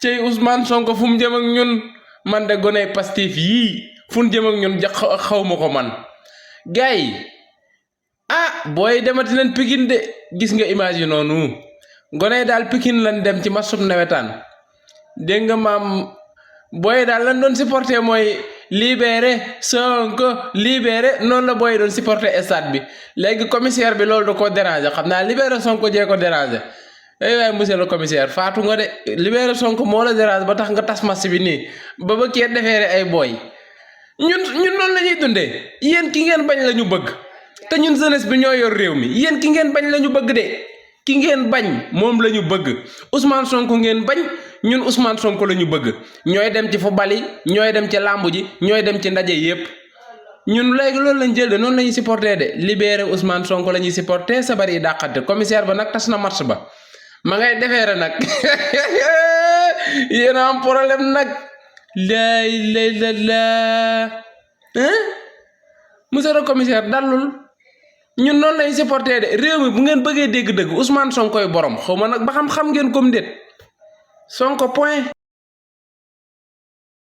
cey Ousmane Sonko fu mu jëm ak ñun man de gone Pastef yii fu mu jëm ak ñun xaw ma ko man gars ah booy demati leen Pikine de gis nga image yi noonu gone daal Pikine lan dem ci masub nawetaan dégg nga maam booy daal lan doon supporter mooy libéré Sonko libéré noonu la booy doon supporter stade bi léegi commissaire bi loolu da koo déranger xam naa libéré Sonko jee ko déranger waaye monsieur le commissaire faatu nga de libéré Sonko moo la déranger ba tax nga tas match bi nii ba kee defeere ay booy ñun noonu la ñuy dundee yéen ki ngeen bañ la ñu bëgg te ñun jeunesse bi ñoo yor réew mi yéen ki ngeen bañ la ñu bëgg de ki ngeen bañ moom la ñu bëgg Ousmane Sonko ngeen bañ ñun Ousmane Sonko la ñu bëgg ñooy dem ci football yi ñooy dem ci làmb ji ñooy dem ci ndaje yépp ñun léegi loolu lañ jël de noonu la ñuy supporter de libéré Ousmane Sonko la ñuy supporter sabar yi dàqante commissaire ba nag tas na match ba ma ngay defeere nag yéen a am problème nag la monsieur le commissaire dalul ñun noonu lañuy supporter de réew mi bu ngeen bëggee dégg dëgg Ousmane Sonko koy borom xaw ma nag ba xam ngeen comme déet Sonko point